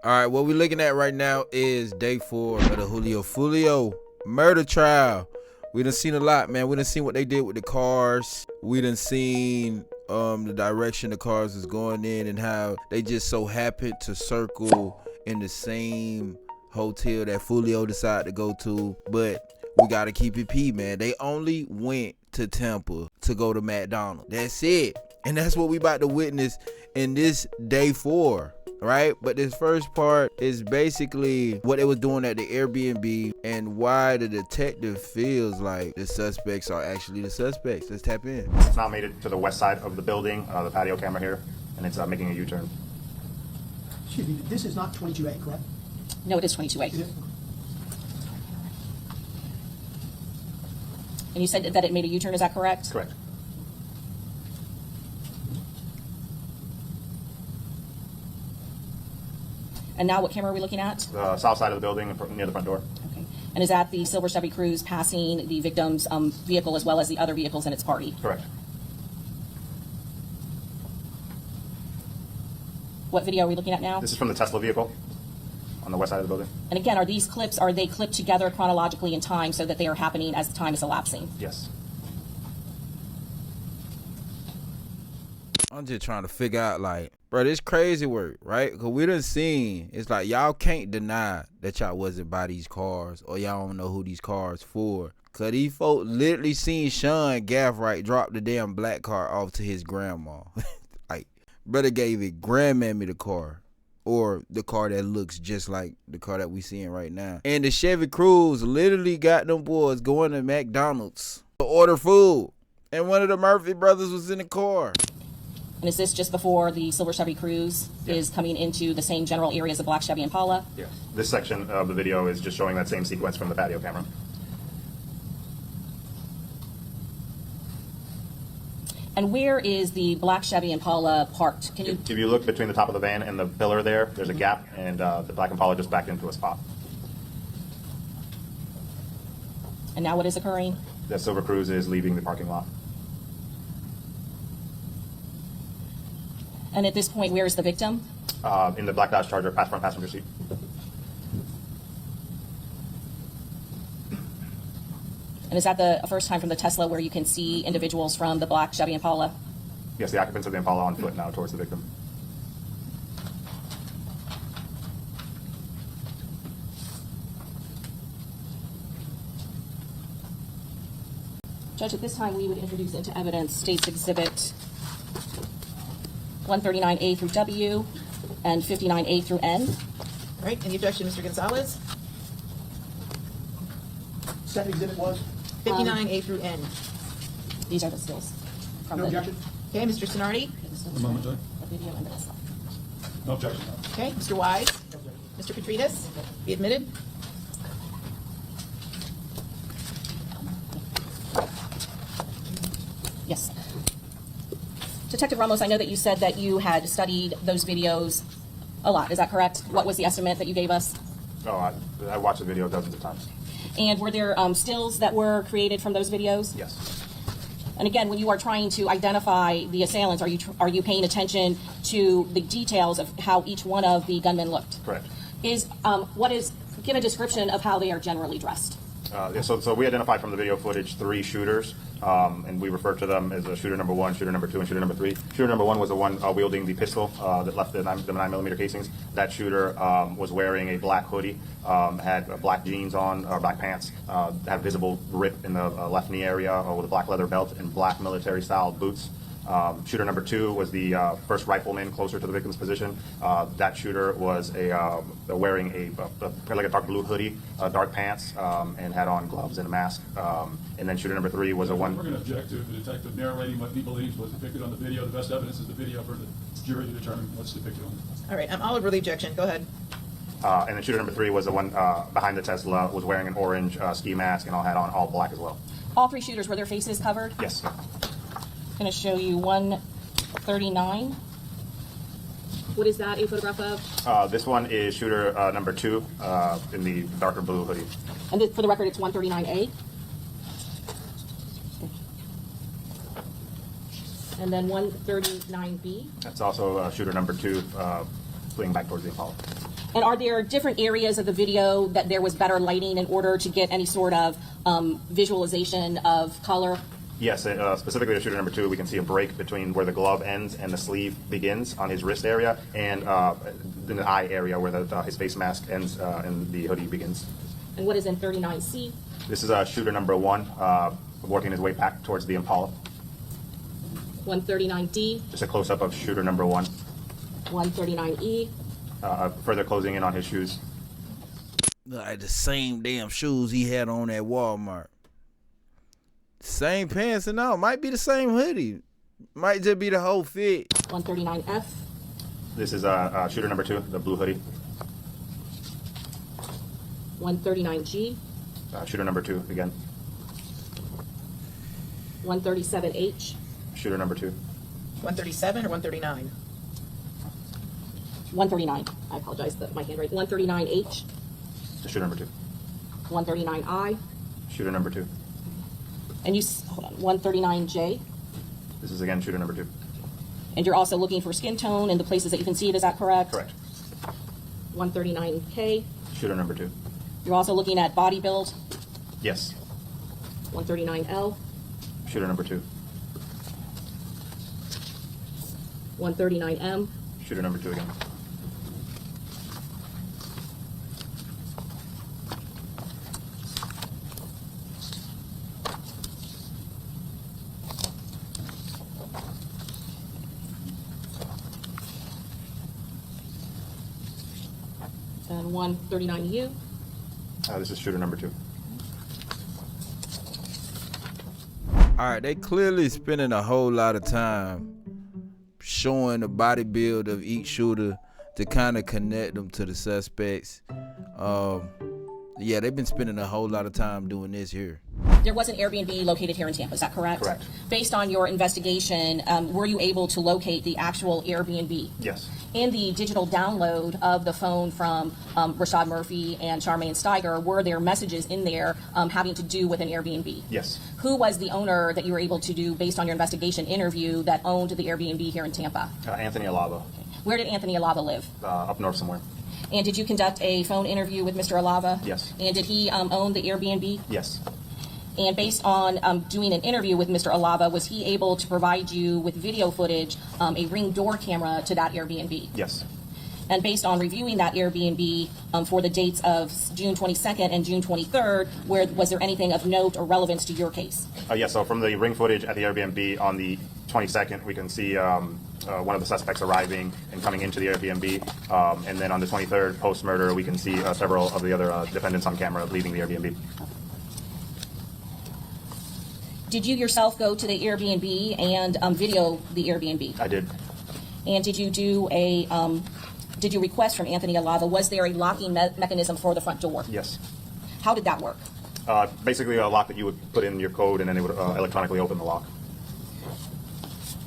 All right, what we're looking at right now is day 4 of the Foolio murder trial. We done seen a lot, man. We done seen what they did with the cars. We done seen the direction the cars is going in and how they just so happened to circle in the same hotel that Foolio decided to go to. But we gotta keep it P, man. They only went to Tampa to go to McDonald's. That's it. And that's what we about to witness in this day 4. Right? But this first part is basically what they were doing at the Airbnb and why the detective feels like the suspects are actually the suspects. Let's tap in. It's now made it to the west side of the building, the patio camera here, and it's making a U-turn. Excuse me, this is not 22A, correct? No, it is 22A. Is it? And you said that it made a U-turn, is that correct? Correct. And now what camera are we looking at? The south side of the building, near the front door. Okay. And is that the silver Chevy Cruze passing the victim's vehicle as well as the other vehicles in its party? Correct. What video are we looking at now? This is from the Tesla vehicle on the west side of the building. And again, are these clips, are they clipped together chronologically in time so that they are happening as the time is elapsing? Yes. I'm just trying to figure out, like, bro, this crazy work, right? Because we done seen, it's like y'all can't deny that y'all wasn't by these cars or y'all don't know who these cars for. Because these folks literally seen Sean Gaffright drop the damn black car off to his grandma. Like, brother gave it grandmammy the car. Or the car that looks just like the car that we seeing right now. And the Chevy Cruze literally got them boys going to McDonald's to order food. And one of the Murphy brothers was in the car. And is this just before the silver Chevy Cruze is coming into the same general area as the black Chevy Impala? Yes. This section of the video is just showing that same sequence from the patio camera. And where is the black Chevy Impala parked? Can you? If you look between the top of the van and the pillar there's a gap, and the black Impala just backed into a spot. And now what is occurring? The silver Cruze is leaving the parking lot. And at this point, where is the victim? In the black Dodge Charger, front passenger seat. And is that the first time from the Tesla where you can see individuals from the black Chevy Impala? Yes, the occupants of the Impala on foot now towards the victim. Judge, at this time, we would introduce into evidence State's Exhibit 139A through W and 59A through N. All right, any objection, Mr. Gonzalez? Second exhibit was? 59A through N. These are the stills. From No the, objection? Okay, Mr. Sonardi? One moment, Judge. the video and the slide. No objection. Okay, Mr. Wise? Mr. Petrinas? Be admitted. Yes. Detective Ramos, I know that you said that you had studied those videos a lot. Is that correct? What was the estimate that you gave us? Oh, I watched the video dozens of times. And were there stills that were created from those videos? Yes. And again, when you are trying to identify the assailants, are you paying attention to the details of how each one of the gunmen looked? Correct. Give a description of how they are generally dressed. So we identified from the video footage 3 shooters, and we refer to them as shooter number 1, shooter number 2, and shooter number 3. Shooter number 1 was the one wielding the pistol that left the 9mm casings. That shooter was wearing a black hoodie, had black jeans on, or black pants, had a visible rip in the left knee area with a black leather belt and black military-style boots. Shooter number 2 was the first rifleman closer to the victim's position. That shooter was wearing like a dark blue hoodie, dark pants, and had on gloves and a mask. And then shooter number 3 was a one. We're going to object to the detective narrating what he believes was depicted on the video. The best evidence is the video for the jury to determine what's depicted on it. All right, I'll overrule the objection. Go ahead. And then shooter number 3 was the one behind the Tesla, was wearing an orange ski mask and had on all black as well. All 3 shooters, were their faces covered? Yes. I'm going to show you 139. What is that a photograph of? This one is shooter number 2 in the darker blue hoodie. And for the record, it's 139A. And then 139B. That's also shooter number 2 fleeing back towards the Impala. And are there different areas of the video that there was better lighting in order to get any sort of visualization of color? Yes, specifically to shooter number 2, we can see a break between where the glove ends and the sleeve begins on his wrist area, and in the eye area where his face mask ends and the hoodie begins. And what is in 39C? This is shooter number 1, working his way back towards the Impala. 139D, Just a close-up of shooter number 1, 139E, further closing in on his shoes. Like the same damn shoes he had on at Walmart. Same pants and all. Might be the same hoodie. Might just be the whole fit. 139F, This is shooter number 2, the blue hoodie. 139G, Shooter number 2 again. 137H, Shooter number 2. 137 or 139? 139. I apologize, my handwriting. 139H, Shooter number 2. 139I, Shooter number 2. and hold on, 139J. This is again shooter number 2. And you're also looking for skin tone in the places that you can see it, is that correct? Correct. 139K. Shooter number 2. You're also looking at body build. Yes. 139L, Shooter number 2. 139M, Shooter number 2 again. and 139U. This is shooter number 2. All right, they clearly spending a whole lot of time showing the body build of each shooter to kind of connect them to the suspects. Yeah, they've been spending a whole lot of time doing this here. There was an Airbnb located here in Tampa, is that correct? Correct. Based on your investigation, were you able to locate the actual Airbnb? Yes. In the digital download of the phone from Rashad Murphy and Charmaine Steiger, were there messages in there having to do with an Airbnb? Yes. Who was the owner that you were able to do, based on your investigation interview, that owned the Airbnb here in Tampa? Anthony Alava. Where did Anthony Alava live? Up north somewhere. And did you conduct a phone interview with Mr. Alava? Yes. And did he own the Airbnb? Yes. And based on doing an interview with Mr. Alava, was he able to provide you with video footage, a Ring door camera to that Airbnb? Yes. And based on reviewing that Airbnb for the dates of June 22nd and June 23rd, was there anything of note or relevance to your case? Yes, so from the Ring footage at the Airbnb on the 22nd, we can see one of the suspects arriving and coming into the Airbnb. And then on the 23rd, post-murder, we can see several of the other defendants on camera leaving the Airbnb. Did you yourself go to the Airbnb and video the Airbnb? I did. And did you do did you request from Anthony Alava, was there a locking mechanism for the front door? Yes. How did that work? Basically a lock that you would put in your code and then it would electronically open the lock.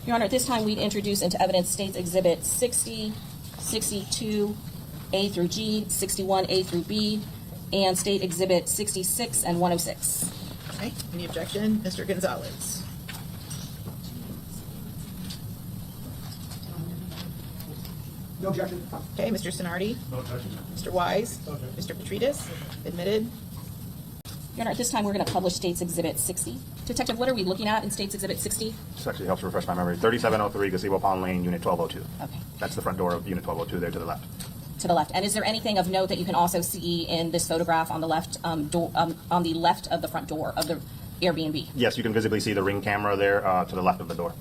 Your Honor, at this time we'd introduce into evidence States Exhibit 60, 62, A through G, 61, A through B, and State Exhibit 66 and 106. All right, any objection? Mr. Gonzalez. No objection. Okay, Mr. Sonardi. No objection. Mr. Wise. Mr. Petridis. Admitted. Your Honor, at this time we're going to publish States Exhibit 60. Detective, what are we looking at in States Exhibit 60? This actually helps refresh my memory. 3703 Gazebo Pond Lane, Unit 1202. Okay. That's the front door of Unit 1202 there to the left. To the left. And is there anything of note that you can also see in this photograph on the left on the left of the front door of the Airbnb? Yes, you can visibly see the Ring camera there to the left of the door.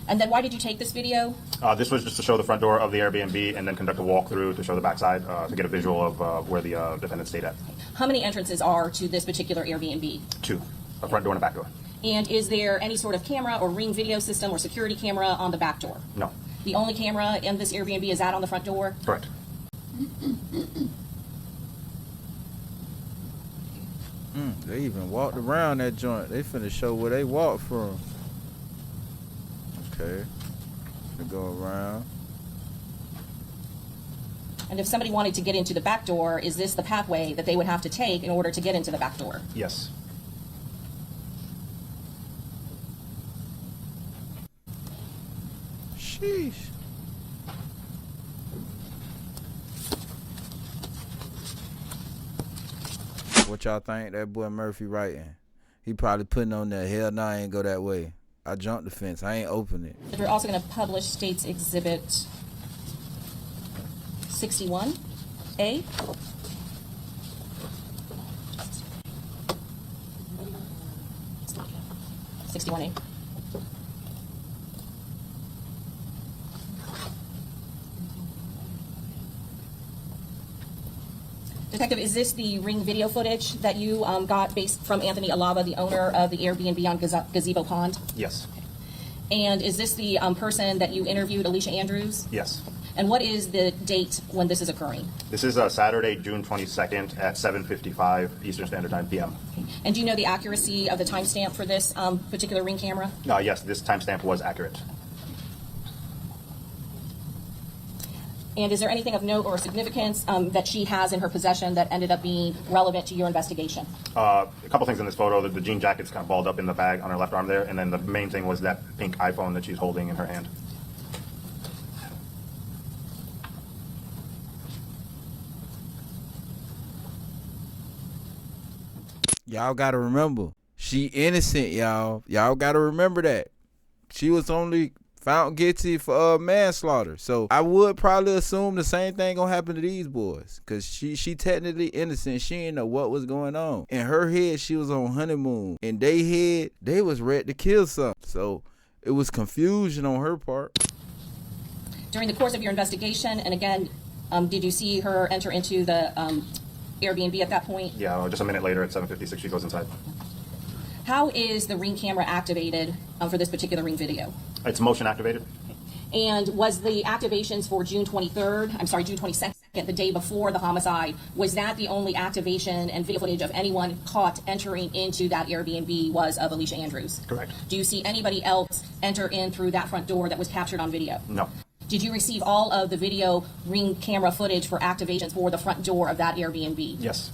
And then why did you take this video? This was just to show the front door of the Airbnb and then conduct a walkthrough to show the backside to get a visual of where the defendant stayed at. How many entrances are to this particular Airbnb? 2, a front door and a back door. And is there any sort of camera or Ring video system or security camera on the back door? No. The only camera in this Airbnb is that on the front door? Correct. They even walked around that joint. They finna show where they walked from. Okay. They go around. And if somebody wanted to get into the back door, is this the pathway that they would have to take in order to get into the back door? Yes. Sheesh. What y'all think that boy Murphy writing? He probably putting on there, hell nah, I ain't go that way. I jumped the fence. I ain't open it. We're also going to publish State's Exhibit 61A. Detective, is this the ring video footage that you got based from Anthony Alava, the owner of the Airbnb on Gazebo Pond? Yes. And is this the person that you interviewed, Alicia Andrews? Yes. And what is the date when this is occurring? This is Saturday, June 22nd at 7:55 Eastern Standard Time p.m. And do you know the accuracy of the timestamp for this particular ring camera? Yes, this timestamp was accurate. And is there anything of note or significance that she has in her possession that ended up being relevant to your investigation? A couple things in this photo. The jean jacket's kind of balled up in the bag on her left arm there, and then the main thing was that pink iPhone that she's holding in her hand. Y'all gotta remember, she innocent, y'all. Y'all gotta remember that. She was only found guilty for manslaughter. So I would probably assume the same thing gonna happen to these boys. Cause she technically innocent. She didn't know what was going on. In her head, she was on honeymoon. In they head, they was ready to kill something. So it was confusion on her part. During the course of your investigation, and again, did you see her enter into the Airbnb at that point? Yeah, just a minute later at 7:56, she goes inside. How is the ring camera activated for this particular ring video? It's motion activated. And was the activations for June 22nd, the day before the homicide, was that the only activation and video footage of anyone caught entering into that Airbnb was of Alicia Andrews? Correct. Do you see anybody else enter in through that front door that was captured on video? No. Did you receive all of the video ring camera footage for activations for the front door of that Airbnb? Yes.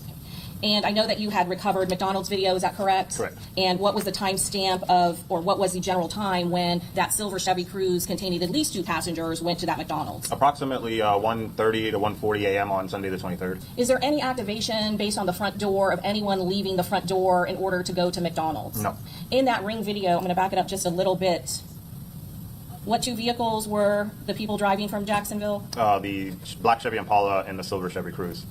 And I know that you had recovered McDonald's video, is that correct? Correct. And what was the timestamp of, or what was the general time when that silver Chevy Cruze containing at least 2 passengers went to that McDonald's? Approximately 1:30 to 1:40 a.m. on Sunday the 23rd. Is there any activation based on the front door of anyone leaving the front door in order to go to McDonald's? No. In that ring video, I'm going to back it up just a little bit. What 2 vehicles were the people driving from Jacksonville? The black Chevy Impala and the silver Chevy Cruze.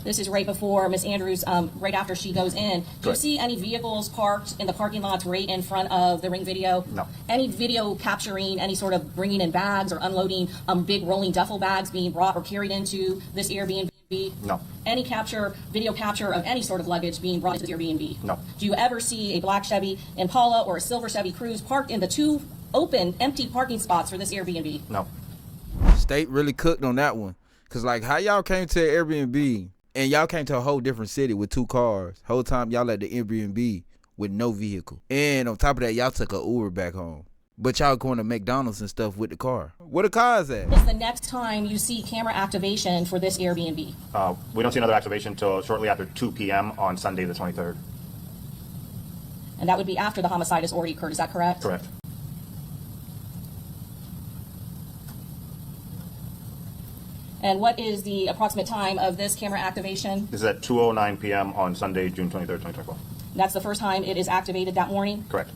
This is right before Miss Andrews, right after she goes in. Do you Correct. see any vehicles parked in the parking lots right in front of the ring video? No. Any video capturing any sort of bringing in bags or unloading big rolling duffel bags being brought or carried into this Airbnb? No. Any video capture of any sort of luggage being brought into the Airbnb? No. Do you ever see a black Chevy Impala or a silver Chevy Cruze parked in the 2 open, empty parking spots for this Airbnb? No. State really cooked on that one. Cause like how y'all came to an Airbnb and y'all came to a whole different city with 2 cars. Whole time y'all at the Airbnb with no vehicle. And on top of that, y'all took a Uber back home. But y'all going to McDonald's and stuff with the car. Where the cars at? Is the next time you see camera activation for this Airbnb? We don't see another activation until shortly after 2 p.m. on Sunday the 23rd. And that would be after the homicide has already occurred, is that correct? Correct. And what is the approximate time of this camera activation? This is at 2:09 p.m. on Sunday, June 23rd, 2024. That's the first time it is activated that morning? Correct.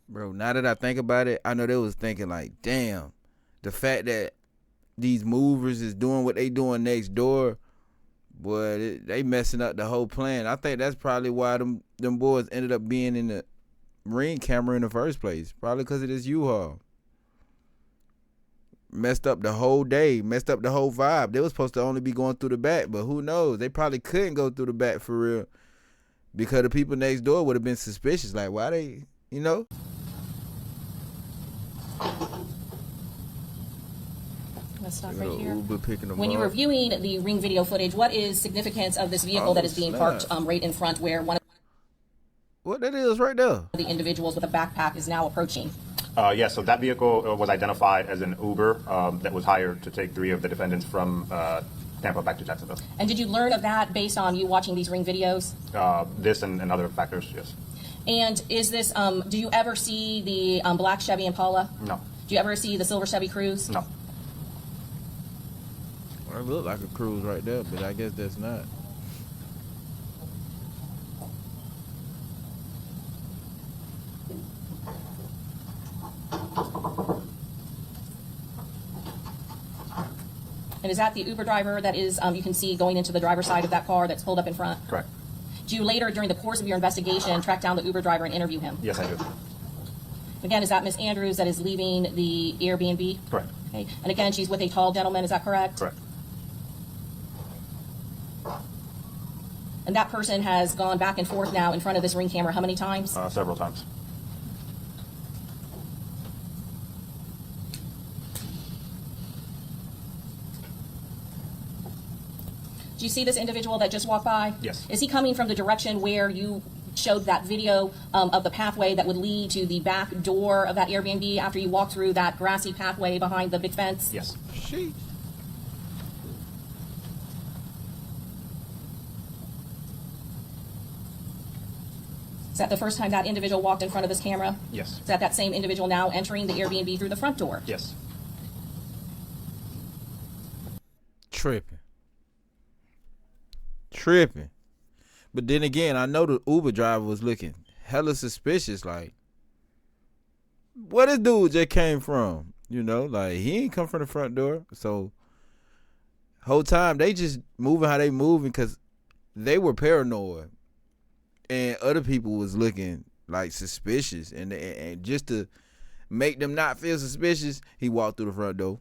Bro, now that I think about it, I know they was thinking like, damn, the fact that these movers is doing what they doing next door, boy, they messing up the whole plan. I think that's probably why them boys ended up being in the ring camera in the first place. Probably because of this U-Haul. Messed up the whole day, messed up the whole vibe. They was supposed to only be going through the back, but who knows? They probably couldn't go through the back for real because the people next door would have been suspicious. Like, why they, you know? Let's stop right here. Uber picking them When you're up. reviewing the ring video footage, what is significance of this vehicle that is being parked right in front where one What that is right there? of the individuals with a backpack is now approaching? Yes, so that vehicle was identified as an Uber that was hired to take 3 of the defendants from Tampa back to Jacksonville. And did you learn of that based on you watching these ring videos? This and other factors, yes. And is this, do you ever see the black Chevy Impala? No. Do you ever see the silver Chevy Cruze? No. Well, it looked like a Cruise right there, but I guess that's not. And is that the Uber driver that is, you can see going into the driver's side of that car that's pulled up in front? Correct. Do you later, during the course of your investigation, track down the Uber driver and interview him? Yes, I do. Again, is that Miss Andrews that is leaving the Airbnb? Correct. Okay. And again, she's with a tall gentleman, is that correct? Correct. And that person has gone back and forth now in front of this Ring camera how many times? Several times. Do you see this individual that just walked by? Yes. Is he coming from the direction where you showed that video of the pathway that would lead to the back door of that Airbnb after you walked through that grassy pathway behind the big fence? Yes. Sheesh. Is that the first time that individual walked in front of this camera? Yes. Is that same individual now entering the Airbnb through the front door? Yes. Tripping. But then again, I know the Uber driver was looking hella suspicious, like, where this dude just came from? You know, like, he ain't come from the front door. So whole time they just moving how they moving because they were paranoid. And other people was looking like suspicious. And just to make them not feel suspicious, he walked through the front door.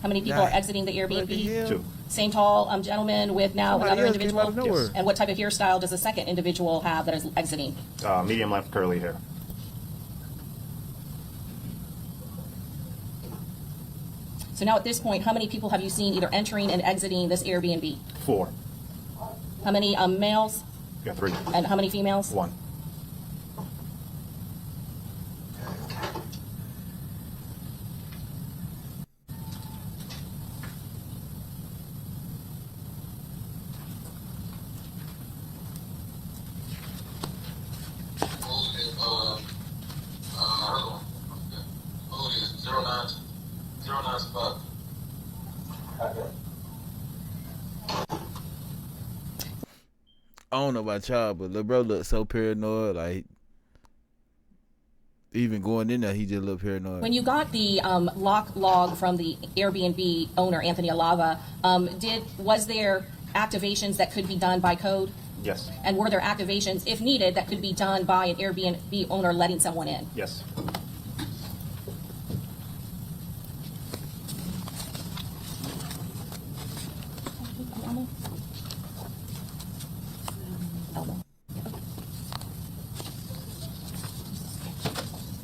How many people are exiting the Airbnb? 2. Same tall gentleman with now Somebody another else came out of individual? nowhere. And what type of hairstyle does the second individual have that is exiting? Medium length curly hair. So now at this point, how many people have you seen either entering and exiting this Airbnb? 4. How many males Yeah, 3. and how many females? 1. I don't know about y'all, but lil' bro looked so paranoid. Like, even going in there, he just looked paranoid. When you got the lock log from the Airbnb owner, Anthony Alava, was there activations that could be done by code? Yes. And were there activations, if needed, that could be done by an Airbnb owner letting someone in? Yes.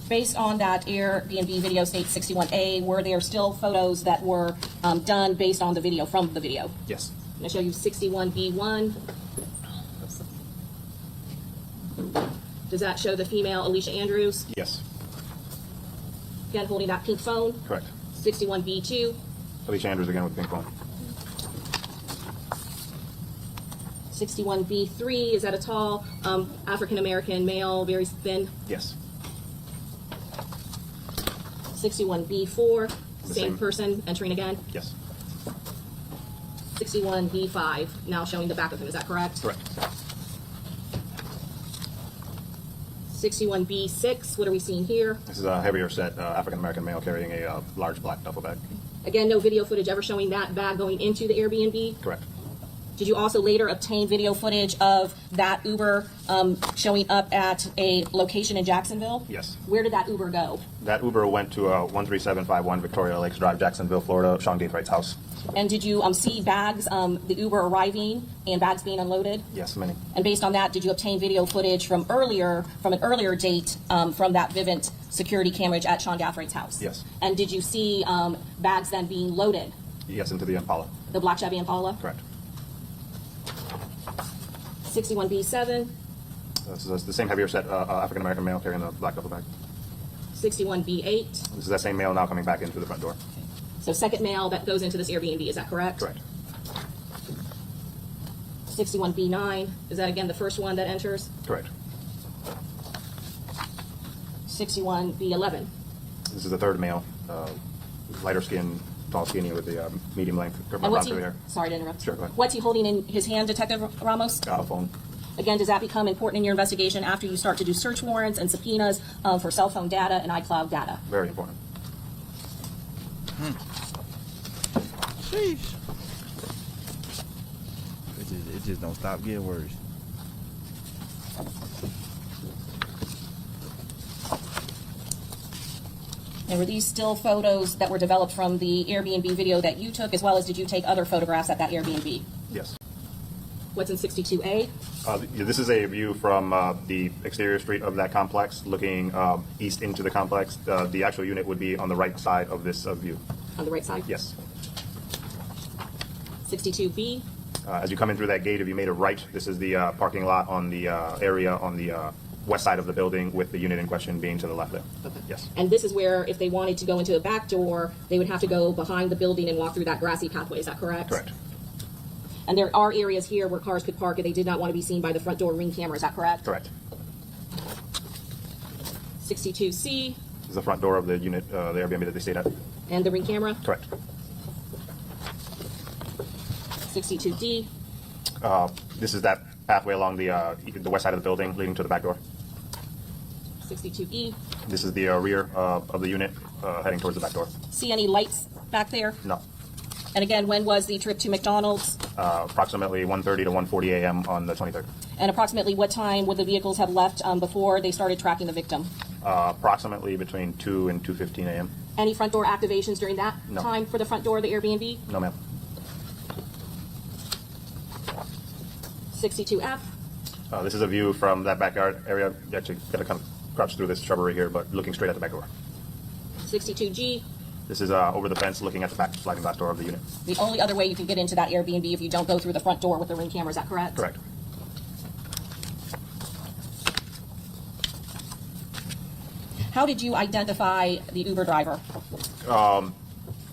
Based on that Airbnb video state 61A, were there still photos that were done based on the video, from the video? Yes. I'm going to show you 61B1. Does that show the female Alicia Andrews? Yes. Again, holding that pink phone. Correct. 61B2. Alicia Andrews again with pink phone. 61B3, is that a tall African-American male, very thin? Yes. 61B4, The same same. person entering again? Yes. 61B5, now showing the back of him, is that correct? Correct. 61B6, what are we seeing here? This is a heavier set African American male carrying a large black duffel bag. Again, no video footage ever showing that bag going into the Airbnb? Correct. Did you also later obtain video footage of that Uber showing up at a location in Jacksonville? Yes. Where did that Uber go? That Uber went to 13751 Victoria Lakes Drive, Jacksonville, Florida, Sean Gaithwright's house. And did you see bags, the Uber arriving and bags being unloaded? Yes, many. And based on that, did you obtain video footage from an earlier date from that Vivint security camera at Sean Gaithwright's house? Yes. And did you see bags then being loaded? Yes, into the Impala. The black Chevy Impala? Correct. 61B7, This is the same heavier set African American male carrying the black duffel bag. 61B8. This is that same male now coming back in through the front door. So second male that goes into this Airbnb, is that correct? Correct. 61B9, is that again the first one that enters? Correct. 61B11. This is the third male, lighter skin, tall, skinny with the medium length And brown what's he, hair. sorry to interrupt. Sure, go ahead. What's he holding in his hand, Detective Ramos? Phone. Again, does that become important in your investigation after you start to do search warrants and subpoenas for cell phone data and iCloud data? Very important. Sheesh. It just don't stop getting worse. And were these still photos that were developed from the Airbnb video that you took, as well as did you take other photographs at that Airbnb? Yes. What's in 62A? This is a view from the exterior street of that complex, looking east into the complex. The actual unit would be on the right side of this view. On the right side? Yes. 62B? As you come in through that gate, if you made a right, this is the parking lot on the area on the west side of the building, with the unit in question being to the left there. Okay. Yes. And this is where, if they wanted to go into a back door, they would have to go behind the building and walk through that grassy pathway, is that correct? Correct. And there are areas here where cars could park if they did not want to be seen by the front door ring camera, is that correct? Correct. 62C? This is the front door of the unit, the Airbnb that they stayed at. And the ring camera? Correct. 62D? This is that pathway along the west side of the building leading to the back door. 62E? This is the rear of the unit heading towards the back door. See any lights back there? No. And again, when was the trip to McDonald's? Approximately 1:30 to 1:40 a.m. on the 23rd. And approximately what time would the vehicles have left before they started tracking the victim? Approximately between 2 and 2:15 a.m. Any front door activations during that No. time for the front door of the Airbnb? No, ma'am. 62F? This is a view from that backyard area. You actually got to kind of crouch through this shrubbery here, but looking straight at the back door. 62G? This is over the fence looking at the back sliding glass door of the unit. The only other way you can get into that Airbnb if you don't go through the front door with the ring camera, is that correct? Correct. How did you identify the Uber driver?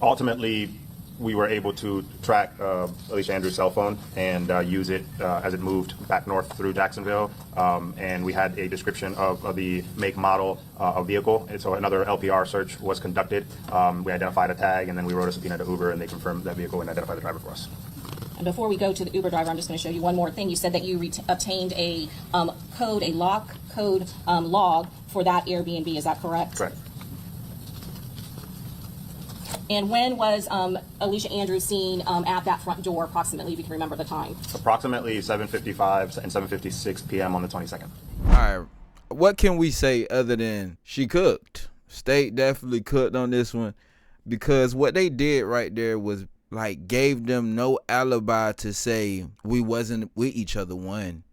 Ultimately, we were able to track Alicia Andrews' cell phone and use it as it moved back north through Jacksonville. And we had a description of the make, model of vehicle. And so another LPR search was conducted. We identified a tag, and then we wrote a subpoena to Uber, and they confirmed that vehicle and identified the driver for us. And before we go to the Uber driver, I'm just going to show you one more thing. You said that you obtained a code, a lock code log for that Airbnb. Is that correct? Correct. And when was Alicia Andrews seen at that front door, approximately, if you can remember the time? Approximately 7:55 and 7:56 p.m. on the 22nd. All right, what can we say other than she cooked? State definitely cooked on this one, because what they did right there was like gave them no alibi to say we wasn't with each other, one.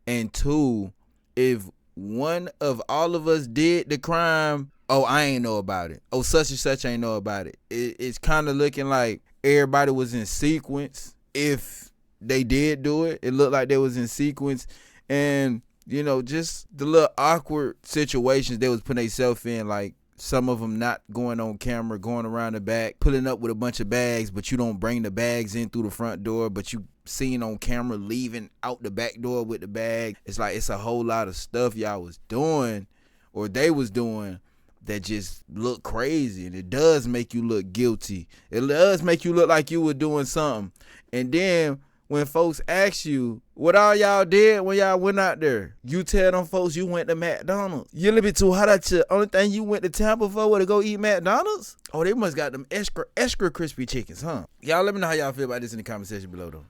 And two, if one of all of us did the crime, oh, I ain't know about it. Oh, such and such ain't know about it. It's kind of looking like everybody was in sequence. If they did do it, it looked like they was in sequence. And, you know, just the little awkward situations they was putting themselves in, like some of them not going on camera, going around the back, pulling up with a bunch of bags, but you don't bring the bags in through the front door, but you seen on camera leaving out the back door with the bag. It's like it's a whole lot of stuff y'all was doing, or they was doing, that just look crazy. And it does make you look guilty. It does make you look like you were doing something. And then when folks ask you what all y'all did when y'all went out there, you tell them folks you went to McDonald's. You a little bit too hot at you. Only thing you went to Tampa for was to go eat McDonald's? Oh, they must got them extra crispy chickens, huh? Y'all let me know how y'all feel about this in the comment section below, though.